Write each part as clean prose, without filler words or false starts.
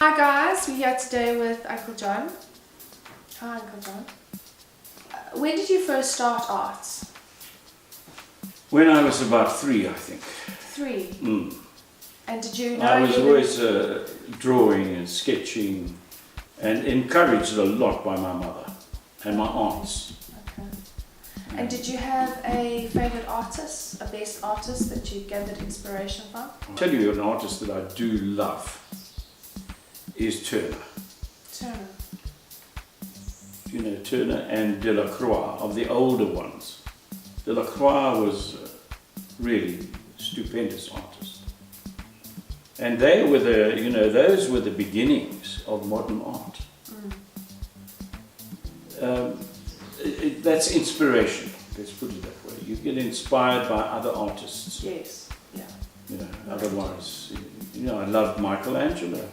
Hi guys, we're here today with Uncle John. Hi Uncle John. When did you first start arts? When I was about 3, I think. 3? And did you know I was always drawing and sketching and encouraged a lot by my mother and my aunts. Okay. And did you have a favourite artist, a best artist that you gathered inspiration from? I'll tell you an artist that I do love is Turner. Turner. You know, Turner and Delacroix, of the older ones. Delacroix was really stupendous artist. And they were those were the beginnings of modern art. That's inspiration, let's put it that way. You get inspired by other artists. Yes, yeah. You know, otherwise, I loved Michelangelo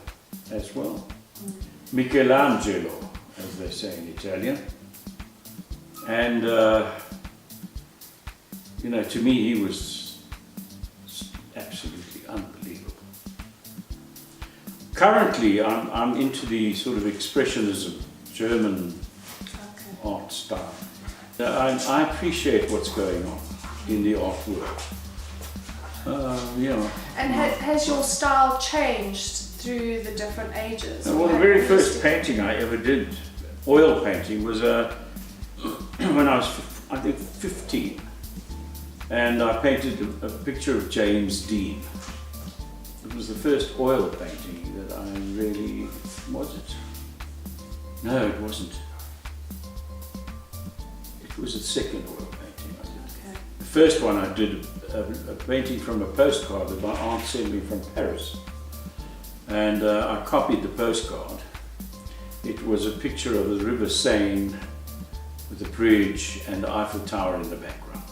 as well. Michelangelo, as they say in Italian. And, to me he was absolutely unbelievable. Currently, I'm into the sort of expressionism, German art style. I appreciate what's going on in the art world. And has your style changed through the different ages? Well, the very first painting I ever did, oil painting, was when I was, I think, 15. And I painted a picture of James Dean. It was the first oil painting that I really, was it? No, it wasn't. It was the second oil painting I did. Okay. The first one I did a painting from a postcard that my aunt sent me from Paris. And I copied the postcard. It was a picture of the River Seine with the bridge and the Eiffel Tower in the background.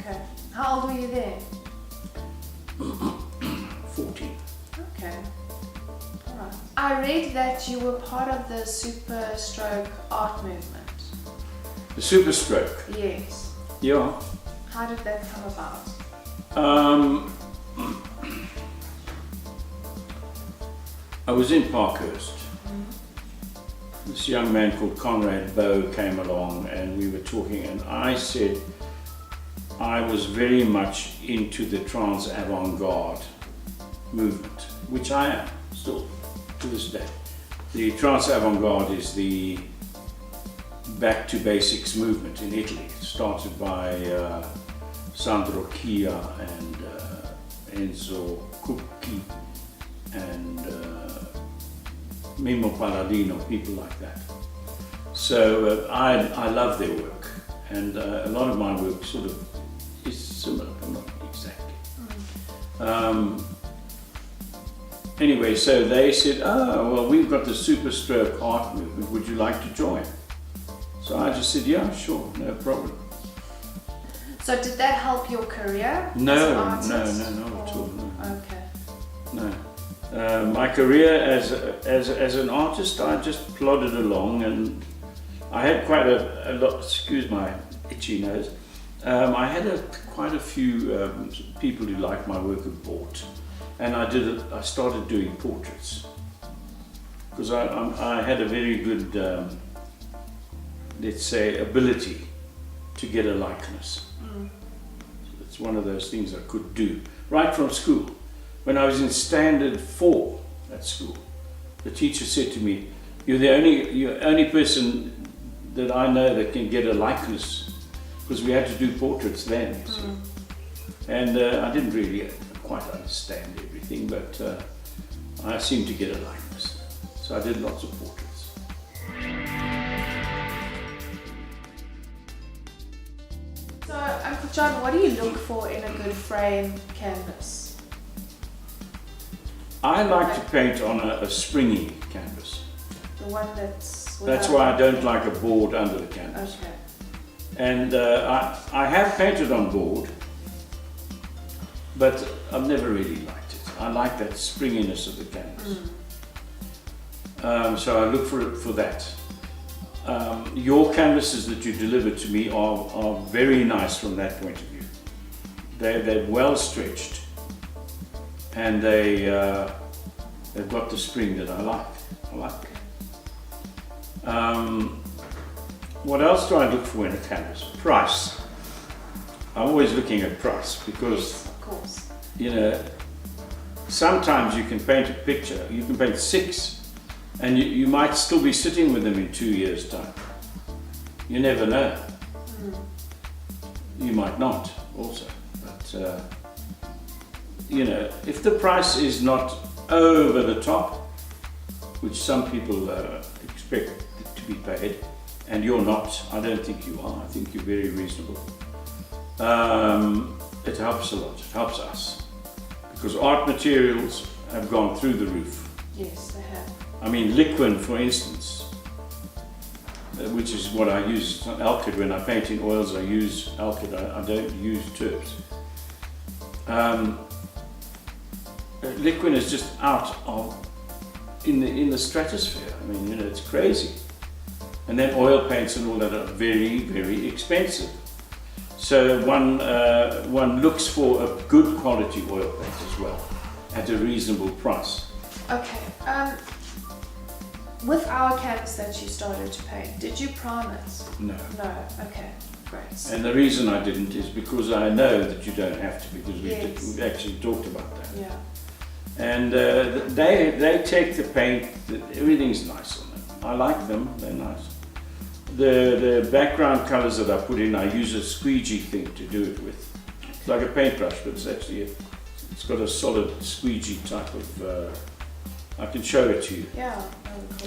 Okay. How old were you then? 14. Okay. Alright. I read that you were part of the Super Stroke art movement. The Super Stroke? Yes. Yeah. How did that come about? I was in Parkhurst. This young man called Conrad Bow came along and we were talking, and I said I was very much into the trance avant-garde movement, which I am still to this day. The trance avant-garde is the back to basics movement in Italy. It started by Sandro Chia and Enzo Cucchi and Mimo Palladino, people like that. So I love their work, and a lot of my work sort of is similar, but not exactly. Anyway, so they said, well, we've got the Super Stroke art movement, would you like to join? So I just said, yeah, sure, no problem. So did that help your career? No, as an artist? no, not at all. No. Okay. No. My career as an artist, I just plodded along, and I had quite a lot, excuse my itchy nose, I had quite a few people who liked my work and bought, and I started doing portraits, because I had a very good, let's say, ability to get a likeness. So it's one of those things I could do, right from school. When I was in standard 4 at school, the teacher said to me, you're the only person that I know that can get a likeness, because we had to do portraits then, you see. And I didn't really quite understand everything, but I seemed to get a likeness. So I did lots of portraits. So, Uncle John, what do you look for in a good framed canvas? I like to paint on a springy canvas. The one that's... That's why I don't like a board under the canvas. Okay. And I have painted on board, but I've never really liked it. I like that springiness of the canvas. So I look for that. Your canvases that you deliver to me are very nice from that point of view. They're well stretched, and they They've got the spring that I like. What else do I look for in a canvas? Price. I'm always looking at price because, Yes, of course. you know, sometimes you can paint a picture, you can paint 6, and you might still be sitting with them in 2 years' time. You never know. You might not also, but you know, if the price is not over the top, which some people expect it to be paid, and you're not, I don't think you are, I think you're very reasonable. It helps a lot, it helps us, because art materials have gone through the roof. Yes, they have. I mean, liquid, for instance, which is what I use, alkyd. When I paint in oils, I use alkyd, I don't use terps. Liquid is just out of, in the stratosphere. I mean, you know, it's crazy. And then oil paints and all that are very, very expensive. So one looks for a good quality oil paint as well, at a reasonable price. Okay. With our canvas that you started to paint, did you prime it? No. No. Okay. Great. And the reason I didn't is because I know that you don't have to, because Yes. we've actually talked about that. Yeah. And they take the paint, everything's nice on them. I like them, they're nice. The background colours that I put in, I use a squeegee thing to do it with. It's like a paintbrush, but it's actually, it's got a solid squeegee type of, I can show it to you. Yeah.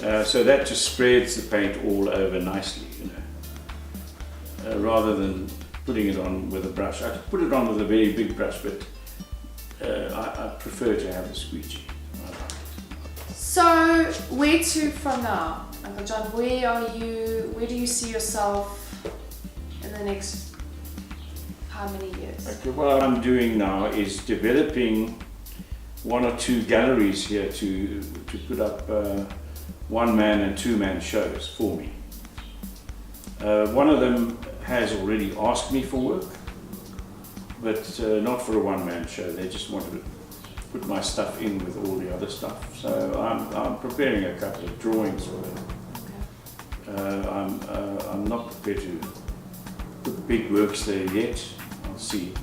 Cool. So that just spreads the paint all over nicely, you know, rather than putting it on with a brush. I could put it on with a very big brush, but I prefer to have the squeegee. I like it. So, where to from now, Uncle John? Where do you see yourself in the next how many years? Okay, what I'm doing now is developing 1 or 2 galleries here to put up 1-man and 2-man shows for me. One of them has already asked me for work, but not for a 1-man show. They just wanted to put my stuff in with all the other stuff. So I'm preparing a couple of drawings for them. I'm not prepared to put big works there yet. I'll see.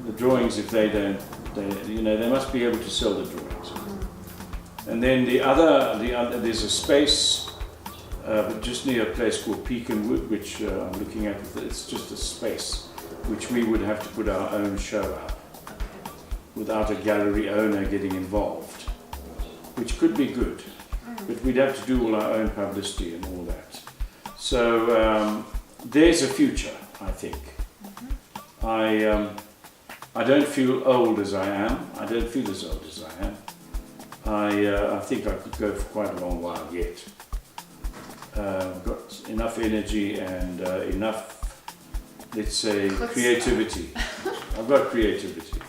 The drawings, if they don't, they must be able to sell the drawings. And then the other, there's a space just near a place called Pecan Wood, which I'm looking at. It's just a space which we would have to put our own show up without a gallery owner getting involved, which could be good, but we'd have to do all our own publicity and all that. So there's a future, I think. I don't feel old as I am. I don't feel as old as I am. I think I could go for quite a long while yet. I've got enough energy and enough, let's say, creativity. I've got creativity.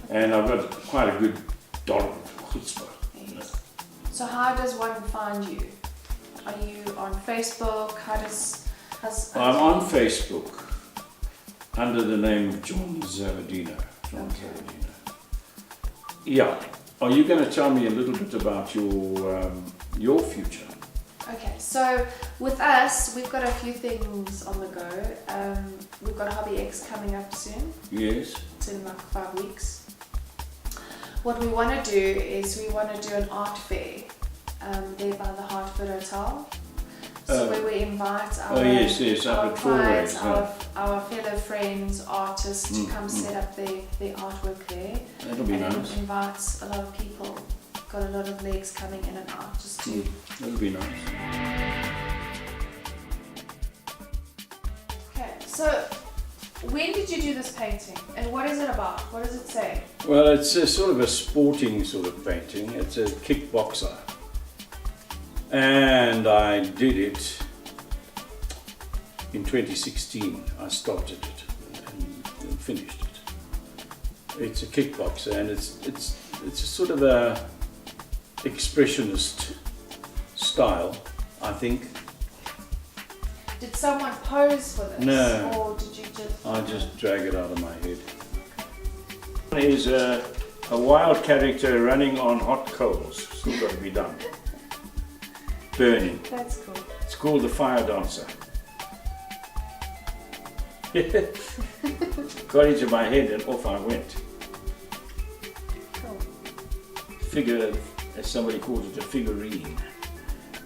And I've got quite a good dollop of chutzpah. Yes. So how does one find you? Are you on Facebook? I'm on Facebook under the name of John Zaverdino. Zaverdino. Yeah. Are you going to tell me a little bit about your future? Okay, so with us, we've got a few things on the go. We've got Hobby X coming up soon. Yes. It's in like 5 weeks. What we want to do is we want to do an art fair there by the Hartford Hotel. So where we invite our, our clients, our fellow friends, artists to come set up their artwork there. That'll be nice. And it invites a lot of people. Got a lot of legs coming in and out just to... That'll be nice. Okay, so when did you do this painting and what is it about? What does it say? Well, it's a sort of a sporting sort of painting. It's a kickboxer. And I did it in 2016. I started it and finished it. It's a kickboxer, and it's a sort of a expressionist style, I think. Did someone pose for this? No. Or did you just... I just drag it out of my head. It's A wild character running on hot coals. Still got to be done. Burning. That's cool. It's called the fire dancer. Got into my head and off I went. Cool. Figure, as somebody calls it, a figurine.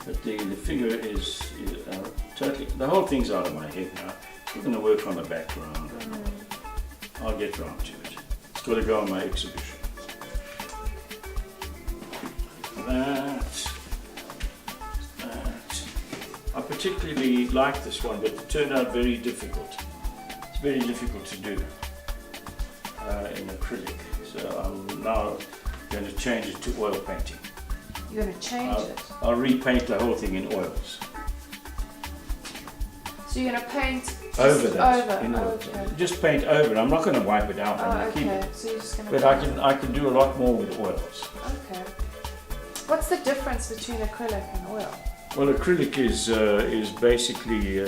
But the figure is totally, the whole thing's out of my head now. We're going to work on the background. I'll get round to it. It's got to go on my exhibition. That. I particularly like this one, but it turned out very difficult. It's very difficult to do in acrylic. So I'm now going to change it to oil painting. You're going to change it? I'll repaint the whole thing in oils. So you're going to paint over that. Okay. Just paint over it. I'm not going to wipe it out. Oh, okay. So you're just going to. But I can do a lot more with oils. Okay. What's the difference between acrylic and oil? Well, acrylic is basically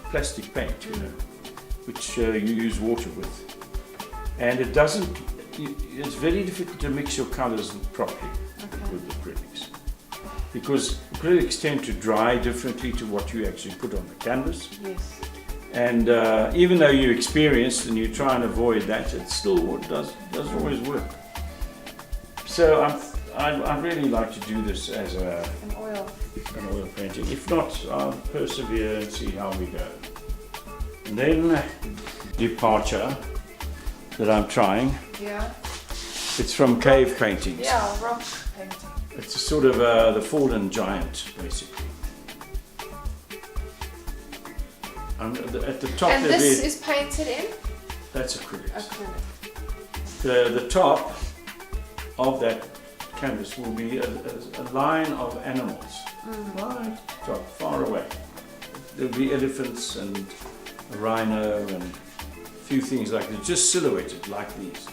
plastic paint, you know, which you use water with, and it doesn't. It's very difficult to mix your colours properly with acrylics, because acrylics tend to dry differently to what you actually put on the canvas. Yes. And even though you're experienced and you try and avoid that, it still doesn't always work. So I really like to do this as an oil painting. If not, I'll persevere and see how we go. And then departure that I'm trying. Yeah. It's from cave paintings. Yeah, rock painting. It's a sort of the fallen giant, basically. At the top. And this is painted in? That's acrylic. Acrylic. The top of that canvas will be a line of animals, right top, far away. There'll be elephants and a rhino and a few things like that, just silhouetted like these.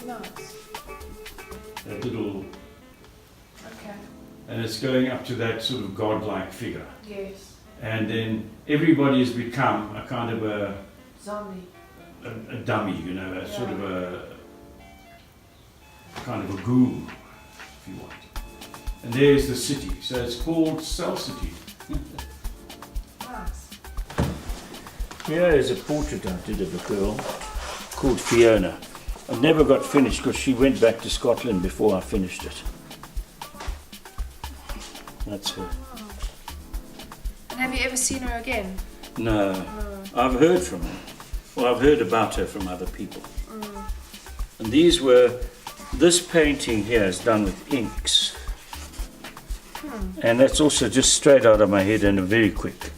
Nice. That little. Okay. And it's going up to that sort of godlike figure. Yes. And then everybody has become a kind of a zombie, a dummy, you know, sort of a kind of a ghoul, if you want. And there's the city, so it's called Cell City. Nice. Here is a portrait I did of a girl called Fiona. I never got finished because she went back to Scotland before I finished it. That's her. Have you ever seen her again? No. I've heard from her. Well, I've heard about her from other people. And this painting here is done with inks. And that's also just straight out of my head and very quick.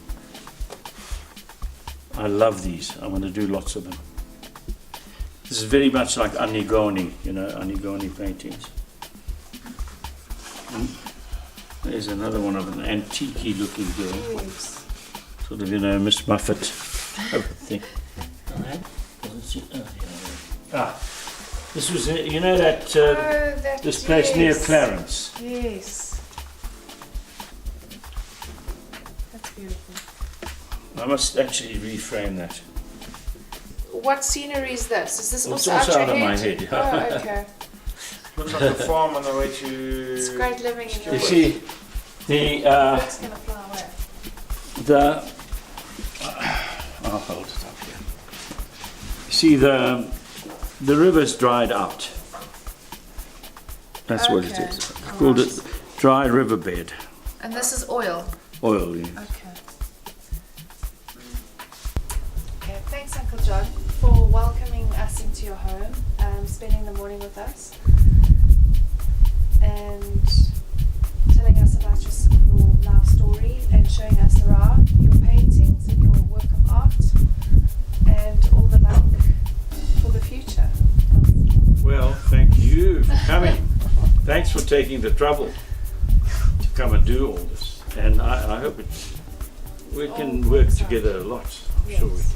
I love these. I want to do lots of them. This is very much like Anigoni, you know, Anigoni paintings. And there's another one of an antique looking girl. Yes. Sort of, you know, Miss Muffet thing. This was, you know, this place near Clarence. Yes. That's beautiful. I must actually reframe that. What scenery is this? Is this It's also also out out your of my head? head. Oh, okay. Looks like a farm on the way to. It's great living in your You see, It's gonna fly away. I'll hold it up here. See, the river's dried out. That's what it is. It's called it dry riverbed. And this is oil. Oil, yeah. Okay. Okay. Thanks, Uncle John, for welcoming us into your home, spending the morning with us, and telling us about your life story and showing us around your paintings and your work of art, and all the luck for the future. Well, thank you for coming. Thanks for taking the trouble to come and do all this. And I hope we can work together a lot. I'm sure we can.